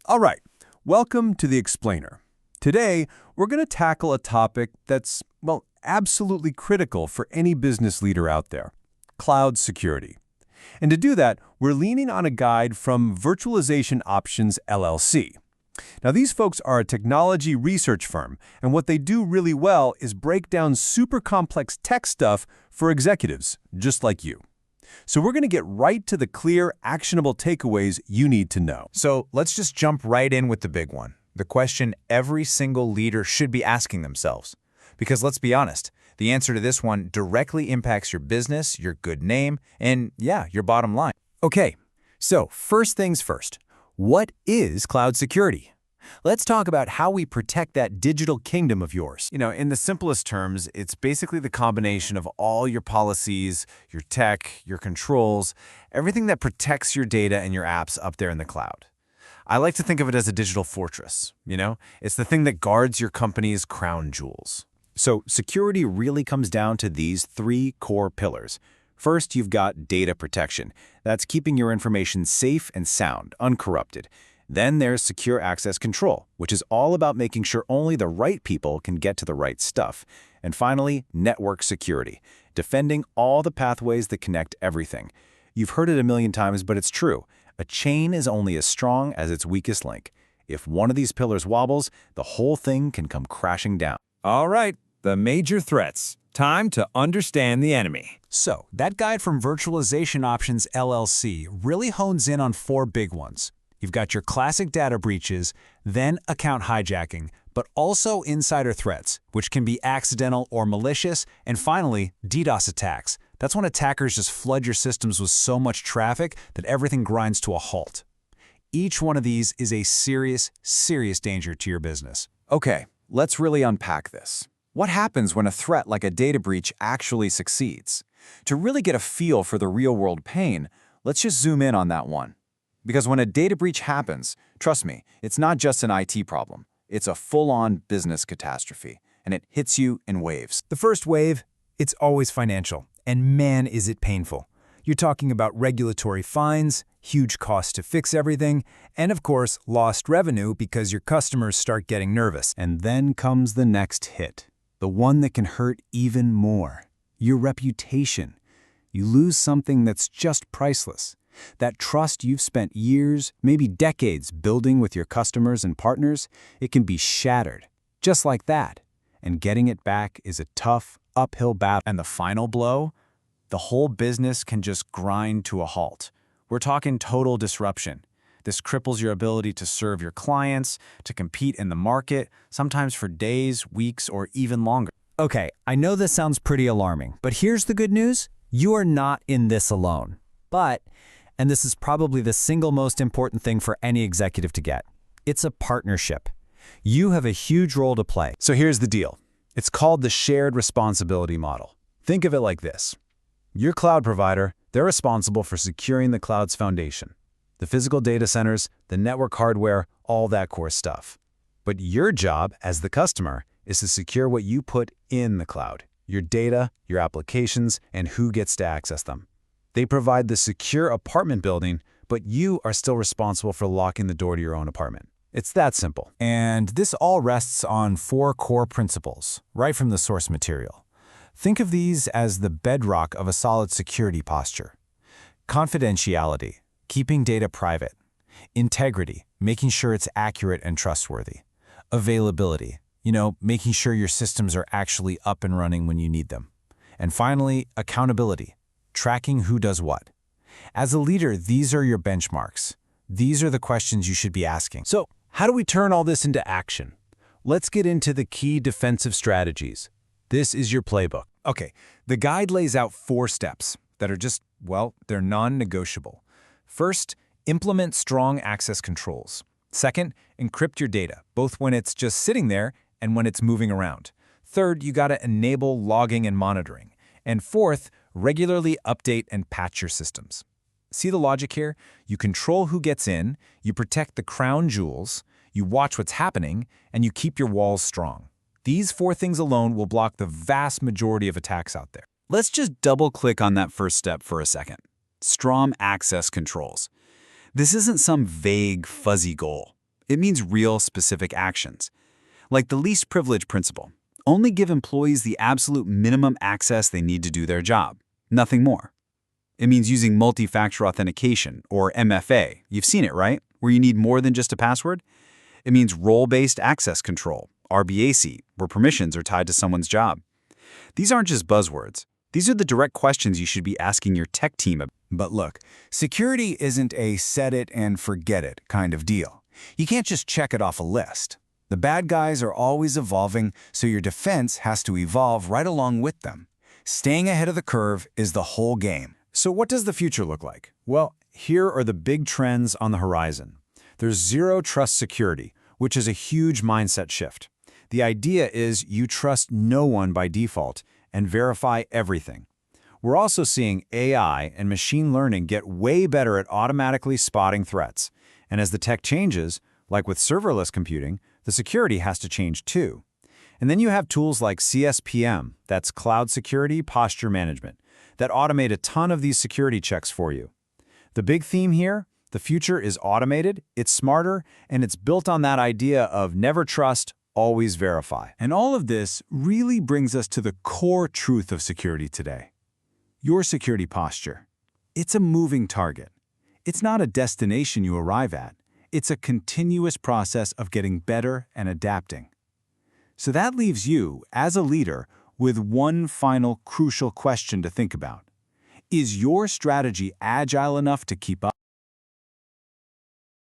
All right, welcome to The Explainer. Today, we're going to tackle a topic that's, well, absolutely critical for any business leader out there: cloud security. And to do that, we're leaning on a guide from Virtualization Options LLC. Now, these folks are a technology research firm, and what they do really well is break down super complex tech stuff for executives, just like you. So we're going to get right to the clear, actionable takeaways you need to know. So let's just jump right in with the big one, the question every single leader should be asking themselves. Because let's be honest, the answer to this one directly impacts your business, your good name, and yeah, your bottom line. Okay, so first things first, what is cloud security? Let's talk about how we protect that digital kingdom of yours. In the simplest terms, it's basically the combination of all your policies, your tech, your controls, everything that protects your data and your apps up there in the cloud. I like to think of it as a digital fortress, It's the thing that guards your company's crown jewels. So security really comes down to these three core pillars. First, you've got data protection. That's keeping your information safe and sound, uncorrupted. Then there's secure access control, which is all about making sure only the right people can get to the right stuff. And finally, network security, defending all the pathways that connect everything. You've heard it a million times, but it's true. A chain is only as strong as its weakest link. If one of these pillars wobbles, the whole thing can come crashing down. All right, the major threats. Time to understand the enemy. So, that guide from Virtualization Options LLC really hones in on four big ones. You've got your classic data breaches, then account hijacking, but also insider threats, which can be accidental or malicious, and finally, DDoS attacks. That's when attackers just flood your systems with so much traffic that everything grinds to a halt. Each one of these is a serious, serious danger to your business. Okay, let's really unpack this. What happens when a threat like a data breach actually succeeds? To really get a feel for the real-world pain, let's just zoom in on that one. Because when a data breach happens, trust me, it's not just an IT problem. It's a full-on business catastrophe, and it hits you in waves. The first wave, it's always financial, and man, is it painful. You're talking about regulatory fines, huge costs to fix everything, and of course, lost revenue because your customers start getting nervous. And then comes the next hit, the one that can hurt even more: your reputation. You lose something that's just priceless. That trust you've spent years, maybe decades, building with your customers and partners, it can be shattered, just like that. And getting it back is a tough, uphill battle. And the final blow? The whole business can just grind to a halt. We're talking total disruption. This cripples your ability to serve your clients, to compete in the market, sometimes for days, weeks, or even longer. Okay, I know this sounds pretty alarming, but here's the good news. You are not in this alone. But, and this is probably the single most important thing for any executive to get, it's a partnership. You have a huge role to play. So here's the deal. It's called the shared responsibility model. Think of it like this. Your cloud provider, they're responsible for securing the cloud's foundation. The physical data centers, the network hardware, all that core stuff. But your job as the customer is to secure what you put in the cloud: your data, your applications, and who gets to access them. They provide the secure apartment building, but you are still responsible for locking the door to your own apartment. It's that simple. And this all rests on four core principles, right from the source material. Think of these as the bedrock of a solid security posture. Confidentiality, keeping data private. Integrity, making sure it's accurate and trustworthy. Availability, making sure your systems are actually up and running when you need them. And finally, accountability, tracking who does what. As a leader, these are your benchmarks. These are the questions you should be asking. So, how do we turn all this into action? Let's get into the key defensive strategies. This is your playbook. Okay, the guide lays out 4 steps that are just, well, they're non-negotiable. First, implement strong access controls. Second, encrypt your data, both when it's just sitting there and when it's moving around. Third, you gotta enable logging and monitoring. And fourth, regularly update and patch your systems. See the logic here? You control who gets in, you protect the crown jewels, you watch what's happening, and you keep your walls strong. These 4 things alone will block the vast majority of attacks out there. Let's just double-click on that first step for a second. Strong access controls. This isn't some vague, fuzzy goal. It means real, specific actions. Like the least privilege principle. Only give employees the absolute minimum access they need to do their job. Nothing more. It means using multi-factor authentication, or MFA. You've seen it, right? Where you need more than just a password. It means role-based access control, RBAC, where permissions are tied to someone's job. These aren't just buzzwords. These are the direct questions you should be asking your tech team about. But look, security isn't a set it and forget it kind of deal. You can't just check it off a list. The bad guys are always evolving, so your defense has to evolve right along with them. Staying ahead of the curve is the whole game. So what does the future look like? Well, here are the big trends on the horizon. There's zero trust security, which is a huge mindset shift. The idea is you trust no one by default and verify everything. We're also seeing AI and machine learning get way better at automatically spotting threats. And as the tech changes, like with serverless computing, the security has to change too. And then you have tools like CSPM, that's Cloud Security Posture Management, that automate a ton of these security checks for you. The big theme here, the future is automated, it's smarter, and it's built on that idea of never trust, always verify. And all of this really brings us to the core truth of security today. Your security posture. It's a moving target. It's not a destination you arrive at. It's a continuous process of getting better and adapting. So that leaves you, as a leader, with one final crucial question to think about. Is your strategy agile enough to keep up?